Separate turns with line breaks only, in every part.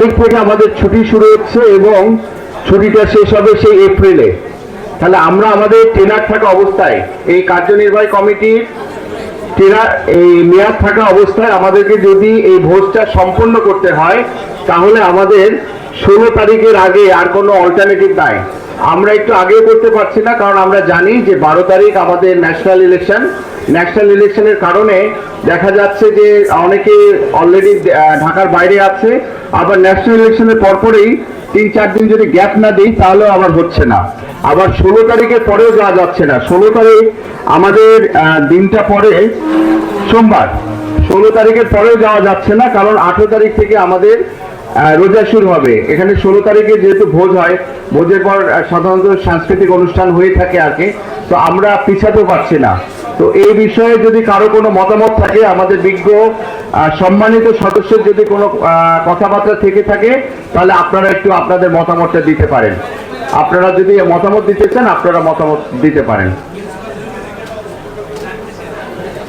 তারিখ থেকে আমাদের ছুটি শুরু হচ্ছে এবং ছুটিটা শেষ হবে সেই এপ্রিলে। তাহলে আমরা আমাদের টেনার থাকা অবস্থায় এই কার্যনির্বাহী কমিটির এই মেয়াদ থাকা অবস্থায় আমাদেরকে যদি এই ভোজটা সম্পন্ন করতে হয় তাহলে আমাদের 16 তারিখের আগে আর কোনো অল্টারনেটিভ নাই। আমরা একটু আগেও করতে পারছি না, কারণ আমরা জানি যে 12 তারিখ আমাদের ন্যাশনাল ইলেকশনের কারণে দেখা যাচ্ছে যে অনেকে অলরেডি ঢাকার বাইরে আছে, আবার ন্যাশনাল ইলেকশনের পরপরই 3-4 দিন যদি গ্যাপ না দিই তাহলেও আবার হচ্ছে না। আবার 16 তারিখের পরেও যাওয়া যাচ্ছে না। 16 তারিখ আমাদের দিনটা পরে সোমবার, 16 তারিখের পরেও যাওয়া যাচ্ছে না, কারণ 18 তারিখ থেকে আমাদের রোজা শুরু হবে। এখানে 16 তারিখে যেহেতু ভোজ হয়, ভোজের পর সাধারণত সাংস্কৃতিক অনুষ্ঠান হয়ে থাকে আর কি, তো আমরা পিছাতেও পারছি না। তো এই বিষয়ে যদি কারো কোনো মতামত থাকে, আমাদের বিজ্ঞ সম্মানিত সদস্যের যদি কোনো কথাবার্তা থেকে থাকে, তাহলে আপনারা একটু আপনাদের মতামতটা দিতে পারেন। আপনারা যদি মতামত দিতে চান আপনারা মতামত দিতে পারেন।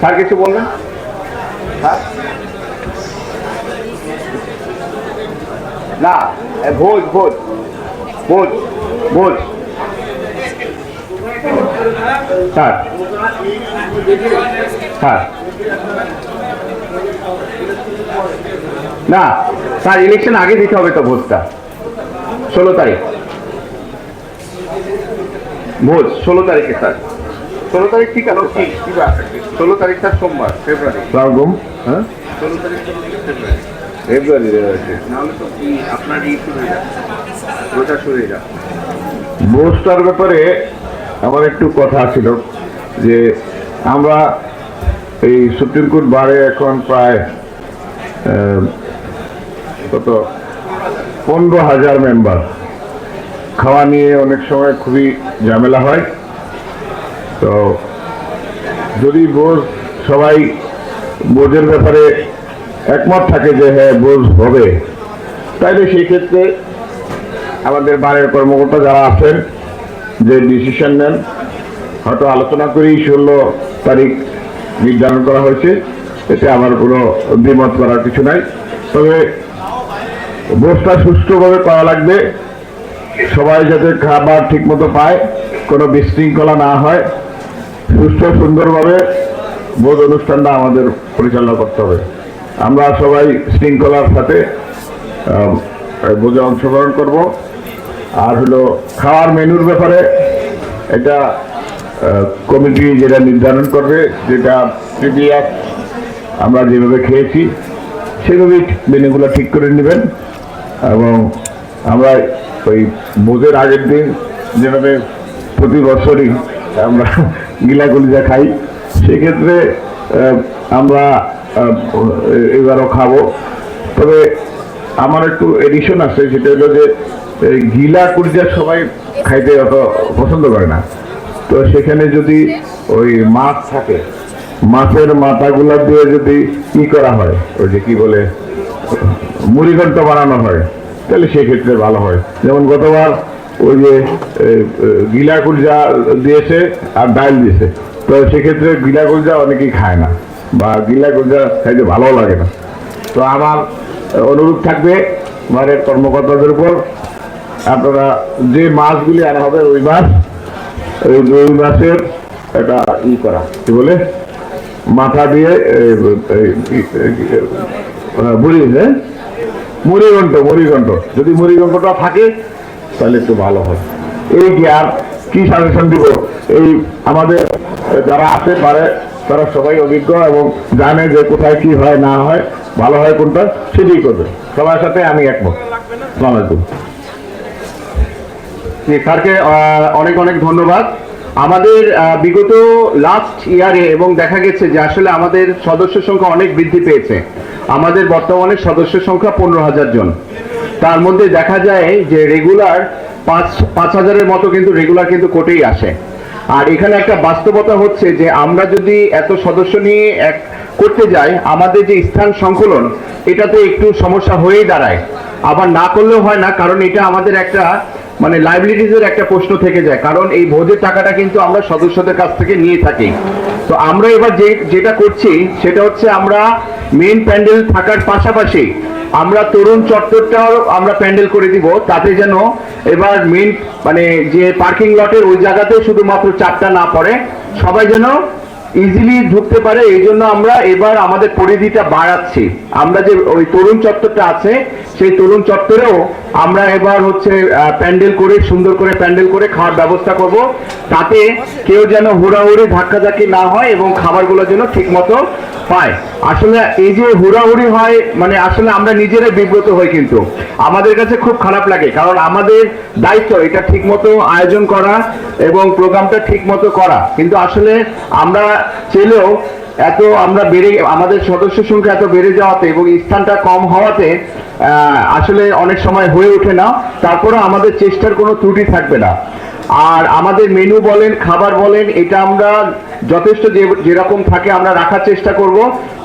স্যার কিছু বলবেন? হ্যাঁ, না, ভোজ ভোজ ভোজ ভোজ স্যার, হ্যাঁ না স্যার, ইলেকশন আগে দিতে হবে তো ভোজটা। 16 তারিখ ভোজ, 16 তারিখে স্যার। 16 তারিখ ঠিক আছে, 16 তারিখ স্যার সোমবার, ফেব্রুয়ারি। হ্যাঁ, 16 তারিখ ফেব্রুয়ারি নাহলে তো আপনার রোজা শুরু হয়ে যাবে।
ভোজটার ব্যাপারে আমার একটু কথা ছিল যে আমরা এই সুপ্রিম কোর্ট বারে এখন প্রায় কত 15,000 মেম্বার। খাওয়া নিয়ে অনেক সময় খুবই ঝামেলা হয়। তো যদি ভোজ সবাই ভোজের ব্যাপারে একমত থাকে যে হ্যাঁ ভোজ হবে, তাইলে সেই ক্ষেত্রে আমাদের বারের কর্মকর্তা যারা আছেন যে ডিসিশন নেন, হয়তো আলোচনা করেই 16 তারিখ নির্ধারণ করা হয়েছে, এতে আমার কোনো দ্বিমত করার কিছু নাই। তবে ভোজটা সুষ্ঠুভাবে করা লাগবে, সবাই যাতে খাবার ঠিক মতো পায়, কোনো বিশৃঙ্খলা না হয়, সুষ্ঠু সুন্দরভাবে ভোজ অনুষ্ঠানটা আমাদের পরিচালনা করতে হবে। আমরা সবাই শৃঙ্খলার সাথে ভোজে অংশগ্রহণ করব। আর হলো খাওয়ার মেনুর ব্যাপারে এটা কমিটি যেটা নির্ধারণ করবে, যেটা প্রিভিয়াস আমরা যেভাবে খেয়েছি সেভাবেই মেনুগুলো ঠিক করে নেবেন। এবং আমরা ওই ভোজের আগের দিন যেভাবে প্রতি বছরই আমরা গিলা কলিজা খাই, সেক্ষেত্রে আমরা এবারও খাবো। তবে আমার একটু এডিশন আছে, সেটা হলো যে গিলা কলিজা সবাই খাইতে অত পছন্দ করে না। তো সেখানে যদি ওই মাছ থাকে, মাছের মাথাগুলা দিয়ে যদি ই করা হয়, ওই যে কি বলে মুড়িঘণ্ট বানানো হয়, তাহলে সেক্ষেত্রে ভালো হয়। যেমন গতবার ওই যে গিলা কলিজা দিয়েছে আর ডাল দিয়েছে, তো সেক্ষেত্রে গিলা কলিজা অনেকেই খায় না বা গিলা কলিজা খাইতে ভালো লাগে না। তো আমার অনুরোধ থাকবে বারের কর্মকর্তাদের উপর, আপনারা যে মাছগুলি আনা হবে ওই মাছের একটা ই করা, কি বলে মাথা দিয়ে মুড়িঘণ্ট যদি মুড়িঘণ্টটা থাকে তাহলে একটু ভালো হয়। এই কি আর কি সাজেশন দিব, এই আমাদের যারা আছে পারে তারা সবাই অভিজ্ঞ এবং জানে যে কোথায় কি হয় না হয়, ভালো হয় কোনটা সেটাই করবে। সবার সাথে আমি একমত। আসসালামু আলাইকুম।
স্যারকে অনেক অনেক ধন্যবাদ। আমাদের বিগত লাস্ট ইয়ারে এবং দেখা গেছে যে আসলে আমাদের সদস্য সংখ্যা অনেক বৃদ্ধি পেয়েছে। আমাদের বর্তমানে সদস্য সংখ্যা 15,000 জন। তার মধ্যে দেখা যায় যে রেগুলার 5,000-এর মতো কিন্তু রেগুলার কিন্তু কোর্টেই আসে। আর এখানে একটা বাস্তবতা হচ্ছে যে আমরা যদি এত সদস্য নিয়ে এক করতে যাই, আমাদের যে স্থান সংকলন এটাতে একটু সমস্যা হয়েই দাঁড়ায়। আবার না করলেও হয় না, কারণ এটা আমাদের একটা মানে লাইবিলিটিজের একটা প্রশ্ন থেকে যায়, কারণ এই ভোজের টাকাটা কিন্তু আমরা সদস্যদের কাছ থেকে নিয়ে থাকি। তো আমরা এবার যেটা করছি সেটা হচ্ছে আমরা মেইন প্যান্ডেল থাকার পাশাপাশি আমরা তরুণ চত্বরটাও আমরা প্যান্ডেল করে দিব, তাতে যেন এবার মেইন মানে যে পার্কিং লটের ওই জায়গাতে শুধুমাত্র চারটা না পড়ে, সবাই যেন ইজিলি ঢুকতে পারে। এই জন্য আমরা এবার আমাদের পরিধিটা বাড়াচ্ছি। আমরা যে ওই তরুণ চত্বরটা আছে সেই তরুণ চত্বরেও আমরা এবার হচ্ছে প্যান্ডেল করে, সুন্দর করে প্যান্ডেল করে খাওয়ার ব্যবস্থা করব, তাতে কেউ যেন হুড়াহুড়ি ধাক্কাধাক্কি না হয় এবং খাবারগুলো যেন ঠিক মতো পায়। আসলে এই যে হুড়াহুড়ি হয় মানে আসলে আমরা নিজেরাই বিব্রত হই, কিন্তু আমাদের কাছে খুব খারাপ লাগে, কারণ আমাদের দায়িত্ব এটা ঠিক মতো আয়োজন করা এবং প্রোগ্রামটা ঠিক মতো করা। কিন্তু আসলে আমরা চেলেও এত আমরা আমাদের সদস্য সংখ্যা এত বেড়ে যাওয়াতে এবং স্থানটা কম হওয়াতে আসলে অনেক সময় হয়ে ওঠে না। তারপরেও আমাদের চেষ্টার কোনো ত্রুটি থাকবে না। আর আমাদের মেনু বলেন, খাবার বলেন, এটা আমরা যথেষ্ট যেরকম থাকে আমরা রাখার চেষ্টা করব।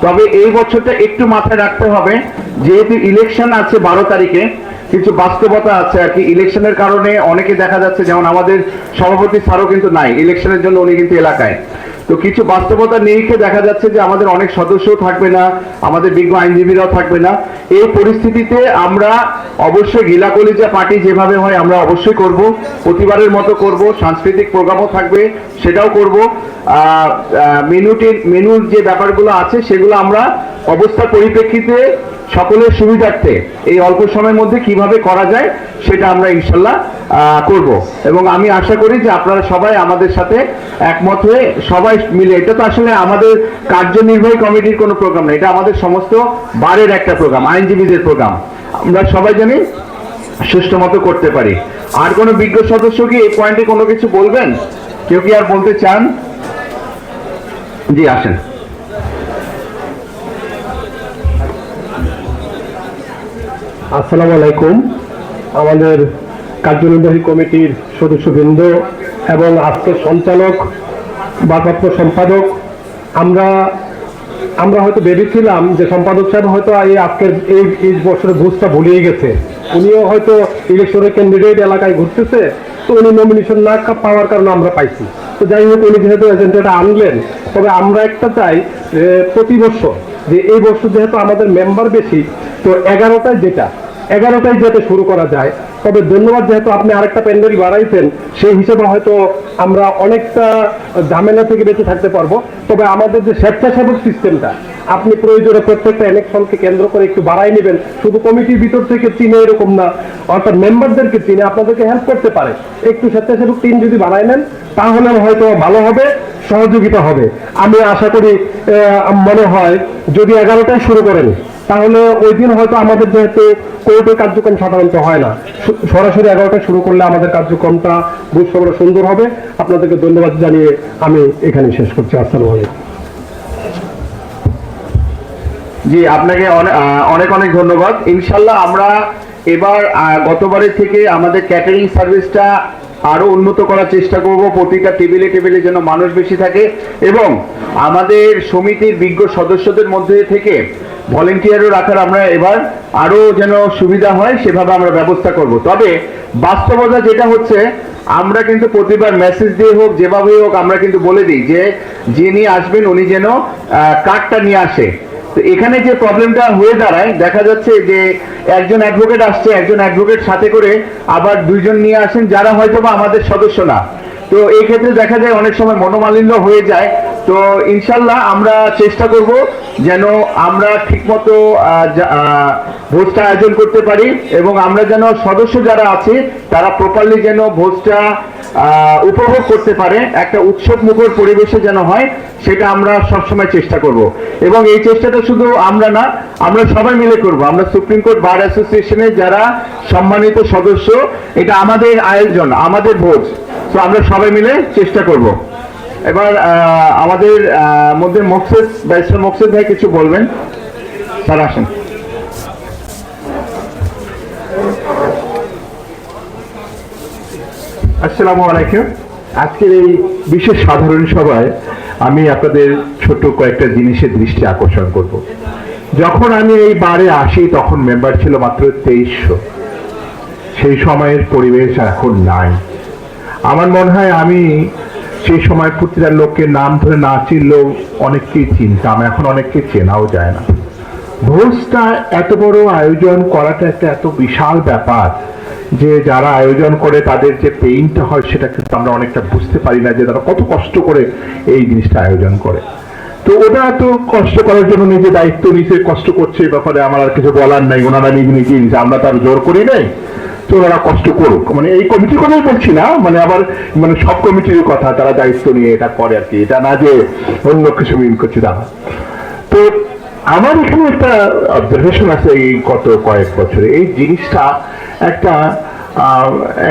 তবে এই বছরটা একটু মাথায় রাখতে হবে, যেহেতু ইলেকশন আছে 12 তারিখে, কিছু বাস্তবতা আছে আর কি। ইলেকশনের কারণে অনেকে দেখা যাচ্ছে, যেমন আমাদের সভাপতি স্যারও কিন্তু নাই ইলেকশনের জন্য, উনি কিন্তু এলাকায়। তো কিছু বাস্তবতা নিরিখে দেখা যাচ্ছে যে আমাদের অনেক সদস্যও থাকবে না, আমাদের বিজ্ঞ আইনজীবীরাও থাকবে না। এই পরিস্থিতিতে আমরা অবশ্যই গিলা কলিজা পার্টি যেভাবে হয় আমরা অবশ্যই করব, প্রতিবারের মতো করব। সাংস্কৃতিক প্রোগ্রামও থাকবে, সেটাও করব। মেনুর যে ব্যাপারগুলো আছে সেগুলো আমরা অবস্থার পরিপ্রেক্ষিতে সকলের সুবিধার্থে এই অল্প সময়ের মধ্যে কিভাবে করা যায় সেটা আমরা ইনশাল্লাহ করব। এবং আমি আশা করি যে আপনারা সবাই আমাদের সাথে একমত হয়ে সবাই মিলে, এটা তো আসলে আমাদের কার্যনির্বাহী কমিটির কোনো প্রোগ্রাম না, এটা আমাদের সমস্ত বারের একটা প্রোগ্রাম, আইনজীবীদের প্রোগ্রাম, আমরা সবাই জানি সুষ্ঠু মতো করতে পারি। আর কোনো বিজ্ঞ সদস্য কি এই পয়েন্টে কোনো কিছু বলবেন? কেউ কি আর বলতে চান? জি আসেন।
আসসালামু আলাইকুম। আমাদের কার্যনির্বাহী কমিটির সদস্যবৃন্দ এবং আজকের সঞ্চালক, ভারপ্রাপ্ত সম্পাদক, আমরা হয়তো ভেবেছিলাম যে সম্পাদক সাহেব হয়তো আজকের এই বছরের ঘুষটা ভুলিয়ে গেছে, উনিও হয়তো ইলেকশনের ক্যান্ডিডেট এলাকায় ঘুরতেছে, তো উনি নমিনেশন না পাওয়ার কারণে আমরা পাইছি। তো যাই হোক, উনি যেহেতু এজেন্ডাটা আনলেন, তবে আমরা একটা চাই প্রতি বছর যে এই বছর যেহেতু আমাদের মেম্বার বেশি, তো 11টায় যাতে শুরু করা যায়। তবে ধন্যবাদ, যেহেতু আপনি আরেকটা প্যান্ডেল বাড়াইছেন, সেই হিসেবে হয়তো আমরা অনেকটা ঝামেলা থেকে বেঁচে থাকতে পারবো। তবে আমাদের যে স্বেচ্ছাসেবক সিস্টেমটা, আপনি প্রয়োজনে প্রত্যেকটা ইলেকশনকে কেন্দ্র করে একটু বাড়াই নেবেন, শুধু কমিটির ভিতর থেকে চিনে এরকম না, অর্থাৎ মেম্বারদেরকে চিনে আপনাদেরকে হেল্প করতে পারে। একটু স্বেচ্ছাসেবক টিম যদি বাড়াই নেন তাহলে হয়তো ভালো হবে, সহযোগিতা হবে। আমি আশা করি, মনে হয় যদি 11টায় শুরু করেন তাহলে ওই দিন হয়তো আমাদের যেহেতু কোর্টের কার্যক্রম সাধারণত হয় না, সরাসরি 11টায় শুরু করলে আমাদের কার্যক্রমটা বুঝতে সুন্দর হবে। আপনাদেরকে ধন্যবাদ জানিয়ে আমি এখানে শেষ করছি। আসসালামু আলাইকুম।
জি, আপনাকে অনেক অনেক ধন্যবাদ। ইনশাল্লাহ আমরা এবার গতবারের থেকে আমাদের ক্যাটারিং সার্ভিসটা আরো উন্নত করার চেষ্টা করব। প্রতিটা টেবিলে টেবিলে যেন মানুষ বেশি থাকে এবং আমাদের সমিতির বিজ্ঞ সদস্যদের মধ্যে থেকে ভলেন্টিয়ারও রাখার আমরা এবার আরো যেন সুবিধা হয় সেভাবে আমরা ব্যবস্থা করব। তবে বাস্তবতা যেটা হচ্ছে, আমরা কিন্তু প্রতিবার মেসেজ দিয়ে হোক যেভাবে হোক আমরা কিন্তু বলে দিই যে যিনি আসবেন উনি যেন কার্ডটা নিয়ে আসে। তো এখানে যে প্রবলেমটা হয়ে দাঁড়ায়, দেখা যাচ্ছে যে একজন অ্যাডভোকেট আসছে, একজন অ্যাডভোকেট সাথে করে আবার দুইজন নিয়ে আসেন যারা হয়তো বা আমাদের সদস্য না। তো এই ক্ষেত্রে দেখা যায় অনেক সময় মনোমালিন্য হয়ে যায়। তো ইনশাল্লাহ আমরা চেষ্টা করব যেন আমরা ঠিকমতো ভোজটা আয়োজন করতে পারি এবং আমরা যেন সদস্য যারা আছে তারা প্রপারলি যেন ভোজটা উপভোগ করতে পারে, একটা উৎসব মুখর পরিবেশে যেন হয়, সেটা আমরা সবসময় চেষ্টা করব। এবং এই চেষ্টাটা শুধু আমরা না, আমরা সবাই মিলে করব। আমরা সুপ্রিম কোর্ট বার অ্যাসোসিয়েশনের যারা সম্মানিত সদস্য, এটা আমাদের আয়োজন, আমাদের ভোজ, তো আমরা সবাই মিলে চেষ্টা করব। এবার আমাদের মধ্যে ব্যারিস্টার মোকসেদ ভাই কিছু বলবেন, স্যার আসেন।
আসসালামু আলাইকুম। আজকের এই বিশেষ সাধারণ সভায় আমি আপনাদের ছোট কয়েকটা জিনিসের দৃষ্টি আকর্ষণ করব। যখন আমি এই বারে আসি তখন মেম্বার ছিল মাত্র 2300। সেই সময়ের পরিবেশ এখন নাই। আমার মনে হয় আমি সেই সময় প্রতিটা লোকের নাম ধরে না চিনলেও অনেককেই চিনতাম, এখন অনেককে চেনাও যায় না। ভোজটা এত বড় আয়োজন করাটা একটা এত বিশাল ব্যাপার যে যারা আয়োজন করে তাদের যে পেইনটা হয় সেটা কিন্তু আমরা অনেকটা বুঝতে পারি না যে তারা কত কষ্ট করে এই জিনিসটা আয়োজন করে। তো ওরা তো কষ্ট করার জন্য নিজে দায়িত্ব নিতে কষ্ট করছে, এই ব্যাপারে আমার আর কিছু বলার নাই, ওনারা নিজে নিজে নিচ্ছে, আমরা তার জোর করি নাই। তো ওরা কষ্ট করুক, মানে এই কমিটির কথাই বলছি না, মানে আবার মানে সব কমিটির কথা, তারা দায়িত্ব নিয়ে এটা করে আর কি, এটা না যে অন্য কিছু মিন করছি তা। তো আমার এখানে একটা অবজারভেশন আছে এই গত কয়েক বছরে এই জিনিসটা একটা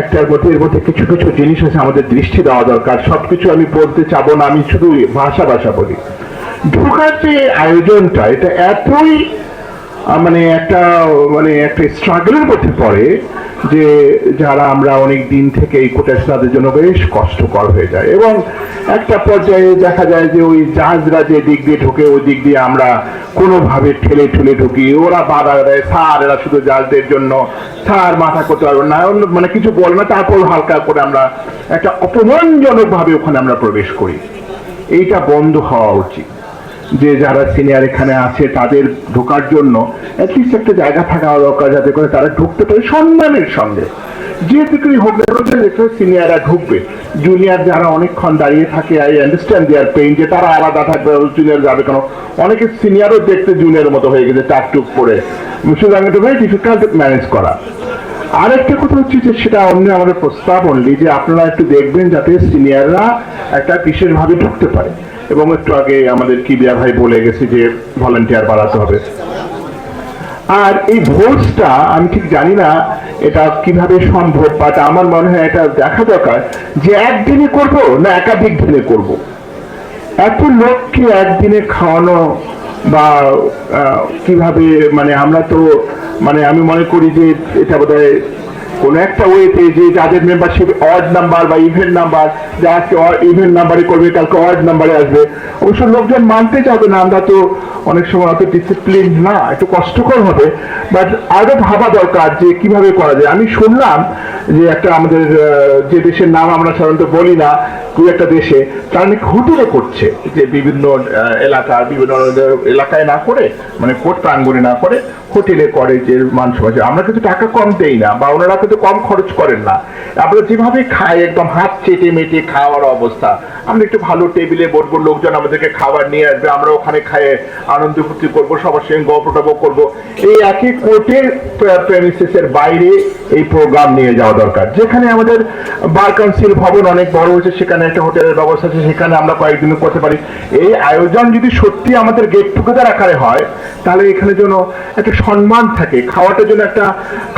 একটার মধ্যে এর মধ্যে কিছু কিছু জিনিস আছে আমাদের দৃষ্টি দেওয়া দরকার। সবকিছু আমি বলতে চাবো না, আমি শুধু ভাষা বলি। ঢোকার যে আয়োজনটা এটা এতই মানে একটা স্ট্রাগলের মধ্যে পড়ে যে যারা আমরা অনেক দিন থেকে এই কোটা তাদের জন্য বেশ কষ্টকর হয়ে যায়, এবং একটা পর্যায়ে দেখা যায় যে ওই জাহাজরা যে দিক দিয়ে ঢোকে ওই দিক দিয়ে আমরা কোনোভাবে ঠেলে ঢুকি, ওরা বাধা দেয়, স্যার এরা শুধু জাহাজদের জন্য, স্যার মাথা করতে পারবেন না, মানে কিছু বল না, তারপর হালকা করে আমরা একটা অপমানজনক ভাবে ওখানে আমরা প্রবেশ করি। এইটা বন্ধ হওয়া উচিত, যে যারা সিনিয়র এখানে আছে তাদের ঢোকার জন্য অ্যাটলিস্ট একটা জায়গা থাকা দরকার যাতে করে তারা ঢুকতে পারে সম্মানের সঙ্গে। যে দিকেই হোক সিনিয়ররা ঢুকবে, জুনিয়র যারা অনেকক্ষণ দাঁড়িয়ে থাকে আই আন্ডারস্ট্যান্ড দেয়ার পেইন, যে তারা আলাদা থাকবে, জুনিয়র যাবে কেন, অনেকে সিনিয়রও দেখতে জুনিয়র মতো হয়ে গেছে টাকটুক পরে, সুতরাং এটা ভেরি ডিফিকাল্ট ম্যানেজ করা। আরেকটা কথা হচ্ছে যে সেটা অন্য আমাদের প্রস্তাব অনলি যে আপনারা একটু দেখবেন যাতে সিনিয়ররা একটা বিশেষভাবে ঢুকতে পারে, এবং একটু আগে আমাদের কিবিয়া ভাই বলে গেছে যে ভলান্টিয়ার বাড়াতে হবে। আর এই ভোজটা আমি ঠিক জানি না এটা কিভাবে সম্ভব, বাট আমার মনে হয় এটা দেখা দরকার যে একদিনে করব না একাধিক দিনে করব। এত লোককে একদিনে খাওয়ানো বা কিভাবে, মানে আমরা তো মানে আমি মনে করি যে এটা বোধহয় কোন একটা ওয়েতে যে যাদের মেম্বারশিপ অড নাম্বার বা ইভেন্ট নাম্বার, যে আজকে ইভেন্ট নাম্বারে করবে কালকে অড নাম্বারে আসবে, অবশ্য লোকজন মানতে চাবে না, আমরা তো অনেক সময় অত ডিসিপ্লিন না, একটু কষ্টকর হবে, বাট আরো ভাবা দরকার যে কিভাবে করা যায়। আমি শুনলাম যে একটা আমাদের যে দেশের নাম আমরা সাধারণত বলি না, কোন একটা দেশে তারা নাকি হোটেলে করছে, যে বিভিন্ন এলাকায় না করে, মানে কোর্ট প্রাঙ্গণে না করে হোটেলে করে, যে মানুষ আছে। আমরা কিন্তু টাকা কম দেই না, বা ওনারা কিন্তু কম খরচ করেন না, আমরা যেভাবে খাই একদম হাত চেটে মেটে খাওয়ার অবস্থা, আমরা একটু ভালো টেবিলে বসবো, লোকজন আমাদেরকে খাবার নিয়ে আসবে, আমরা ওখানে খাইয়ে আনন্দ ফুর্তি করবো, সবার সঙ্গে গল্প টপ করবো। এই একই কোর্টের প্রেমিসেসের বাইরে এই প্রোগ্রাম নিয়ে যাওয়া দরকার, যেখানে আমাদের বার কাউন্সিল ভবন অনেক বড় হয়েছে, সেখানে একটা হোটেলের ব্যবস্থা আছে, সেখানে আমরা কয়েকদিন করতে পারি। এই আয়োজন যদি সত্যি আমাদের গেট টুগেদার আকারে হয়, তাহলে এখানে যেন একটা সম্মান থাকে, খাওয়াটার জন্য একটা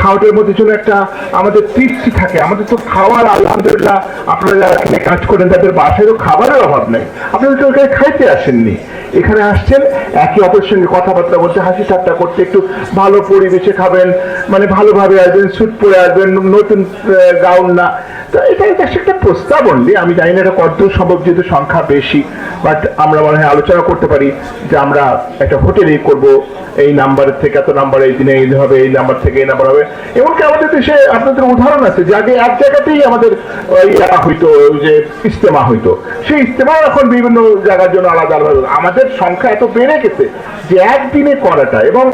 খাওয়াটার মধ্যে জন্য একটা আমাদের তৃপ্তি থাকে। আমাদের তো খাওয়ার আলহামদুলিল্লাহ, আপনারা যারা কাজ করেন তাদের বাসায় তো খাবারের অভাব নেই, আপনারা তো ওখানে খাইতে আসেননি, এখানে আসছেন একে অপরের সঙ্গে কথাবার্তা বলতে, হাসি ঠাট্টা করতে, একটু ভালো পরিবেশে খাবেন, মানে ভালোভাবে আসবেন, স্যুট পরে আসবেন, নতুন গাউন না। তো এটা একটা প্রস্তাব অনলি, আমি জানি না এটা কতদূর সম্ভব, যেহেতু সংখ্যা বেশি, বাট আমরা মনে হয় আলোচনা করতে পারি যে আমরা একটা হোটেলেই করবো, এই নাম্বারের থেকে এত নাম্বার এই দিনে এই হবে, এই নাম্বার থেকে এই নাম্বার হবে। এমনকি আমাদের দেশে আপনাদের উদাহরণ আছে যে আগে এক জায়গাতেই আমাদের হইতো, যে ইস্তেমা হইতো, সেই ইস্তেমা এখন বিভিন্ন জায়গার জন্য আলাদা আলাদা। আমাদের সংখ্যা এত বেড়ে গেছে যে একদিনে করাটা, এবং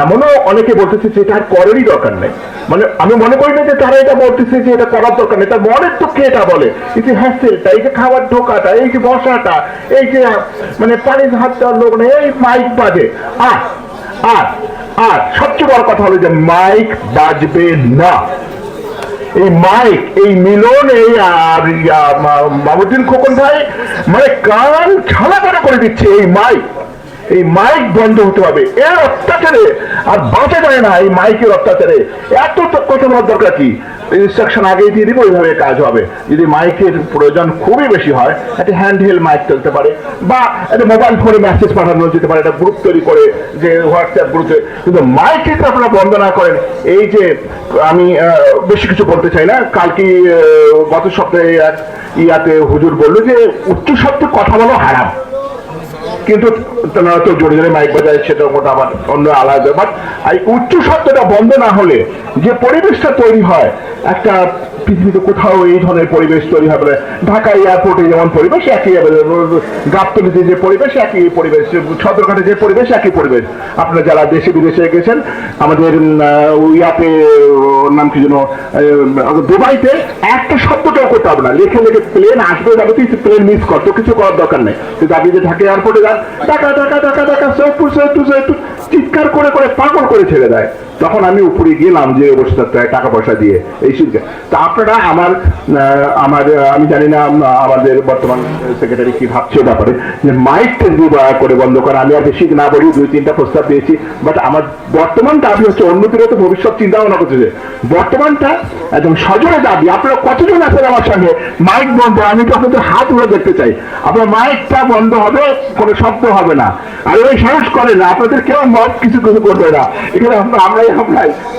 এমনও অনেকে বলতেছে যে এটা আর করারই দরকার নেই। মানে আমি মনে করি না যে তারা এটা বলতেছে যে এটা করার দরকার নেই, তার মনের তো কে এটা বলে, এই যে হ্যাসেলটা, এই যে খাবার ঢোকাটা, এই যে বসাটা, এই যে মানে পানির হাত দেওয়ার লোক নেই, এই মাইক বাজে, আর আর আর সবচেয়ে বড় কথা হলো যে মাইক বাজবে না। এই মাইক, এই মিলন, এই মামুদ্দিন খোকন ভাই মানে কান ছালা করে দিচ্ছে, এই মাইক বন্ধ হতে হবে। এর অত্যাচারে আর বাঁচা যায় না, এই মাইকের অত্যাচারে এত কথা বলার দরকার কি? ইনস্ট্রাকশন আগেই দিয়ে দিব, ওইভাবে কাজ হবে। যদি মাইকের প্রয়োজন খুবই বেশি হয়, একটা হ্যান্ড হেল্ড মাইক চলতে পারে, বা একটা মোবাইল ফোনে মেসেজ পাঠানো যেতে পারে, একটা গ্রুপ তৈরি করে, যে হোয়াটসঅ্যাপ গ্রুপে। কিন্তু মাইকে আপনারা বন্ধ না করেন, এই যে আমি বেশি কিছু বলতে চাই না, কালকে গত সপ্তাহে এক ইয়াতে হুজুর বললো যে উচ্চ শব্দে কথা বলা হারাম।
কিন্তু তারা তো জোরে জোরে মাইক বাজায়, সেটা ওটা আবার অন্য আলাদা। বাট এই উচ্চ শব্দটা বন্ধ না হলে যে পরিবেশটা তৈরি হয়, একটা পৃথিবীতে কোথাও এই ধরনের পরিবেশ তৈরি হবে না। ঢাকা এয়ারপোর্টে যেমন পরিবেশ একই, গাবতলীতে যে পরিবেশ একই পরিবেশ, সদরঘাটে যে পরিবেশ একই পরিবেশ। আপনারা যারা দেশে বিদেশে গেছেন, আমাদের ইয়াতে ওর নাম কি যেন, দুবাইতে একটা শব্দটাও করতে হবে না, লেখে লেখে প্লেন আসবে যাবে, তুই প্লেন মিস কর, তো কিছু করার দরকার নেই। কিন্তু আপনি যে ঢাকা এয়ারপোর্টে যান, ঢাকা ঢাকা ঢাকা ঢাকা সৈয়দপুর সৈয়দপুর সৈয়দপুর চিৎকার করে করে পাগল করে ছেড়ে দেয়। তখন আমি উপরে গেলাম যে বসে থাকতে হয় টাকা পয়সা দিয়ে এই শিল্পে। তা আপনারা আমি জানি না আমাদের বর্তমান সেক্রেটারি কি ভাবছে ব্যাপারে, যে মাইকটা যদি দয়া করে বন্ধ করা। আমি আর বেশি না বলি, 2-3টা প্রস্তাব দিয়েছি, বাট আমার বর্তমান দাবি হচ্ছে, অন্যদিকে তো ভবিষ্যৎ চিন্তা ভাবনা করতেছে, বর্তমানটা একদম সজোরে দাবি। আপনারা কতজন আছেন আমার সঙ্গে মাইক বন্ধ? আমি তো আপনাদের হাত উড়ে দেখতে চাই। আপনার মাইকটা বন্ধ হবে, কোনো শব্দ হবে না। আর ওই সাহস করে না, আপনাদের কেউ মত কিছু কিছু করবে না এখানে। আমরাই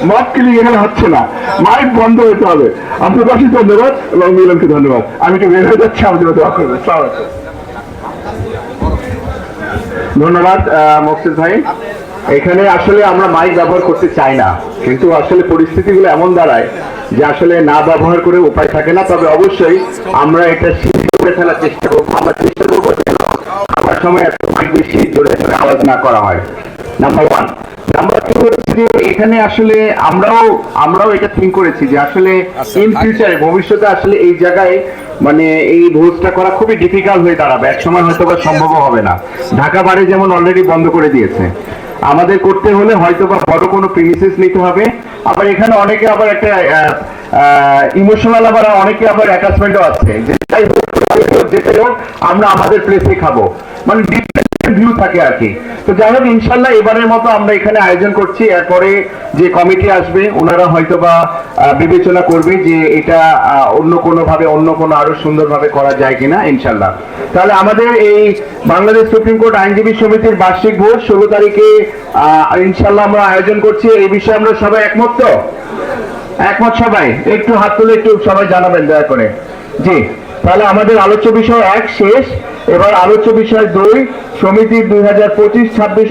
মত কিলিং এখানে হচ্ছে না, মাইক বন্ধ হতে হবে। আপনার কাছে ধন্যবাদ এবং মিলনকে ধন্যবাদ। আমি একটু বের হয়ে যাচ্ছি, আমাদের দোয়া করবেন।
ধন্যবাদ মকসুদ ভাই। এখানে আসলে আমরা মাইক ব্যবহার করতে চাই না, কিন্তু আসলে পরিস্থিতিগুলো এমন দাঁড়ায় যে আসলে না ব্যবহার করে উপায় থাকে না। তবে অবশ্যই আমরা এটা শিখে করে ফেলার চেষ্টা করবো। আমরা চেষ্টা করবো আমার সময় এত বেশি জোরে আওয়াজ না করা হয়, নাম্বার 1। নাম্বার 2 হচ্ছে যে এখানে আসলে আমরাও এটা থিঙ্ক করেছি যে আসলে ইন ফিউচারে, ভবিষ্যতে আসলে এই জায়গায় মানে এই ভোজটা করা খুবই ডিফিকাল্ট হয়ে দাঁড়াবে, এক সময় হয়তো বা সম্ভব হবে না। ঢাকা বারে যেমন অলরেডি বন্ধ করে দিয়েছে, আমাদের করতে হলে হয়তো বা বড় কোনো প্রিমিসেস নিতে হবে। আবার এখানে অনেকে আবার একটা ইমোশনাল, আবার অনেকে আবার অ্যাটাচমেন্টও আছে, যেটাই হোক আমরা আমাদের প্লেসে খাবো, মানে ভিউ থাকে আর কি। তো যাই হোক, ইনশাল্লাহ এবারের মতো আমরা এখানে আয়োজন করছি। এরপরে যে কমিটি আসবে ওনারা হয়তো বা বিবেচনা করবে যে এটা অন্য কোনো আরো সুন্দরভাবে করা যায় কিনা, ইনশাল্লাহ। তাহলে আমাদের এই বাংলাদেশ সুপ্রিম কোর্ট আইনজীবী সমিতির বার্ষিক ভোট 16 তারিখে ইনশাল্লাহ আমরা আয়োজন করছি। এই বিষয়ে আমরা সবাই একমত তো? একমত সবাই? একটু হাত তুলে একটু সবাই জানাবেন দয়া করে। জি, তাহলে আমাদের আলোচ্য বিষয় 1 শেষ। এবার আলোচ্য বিষয় 2, সমিতির 2025-26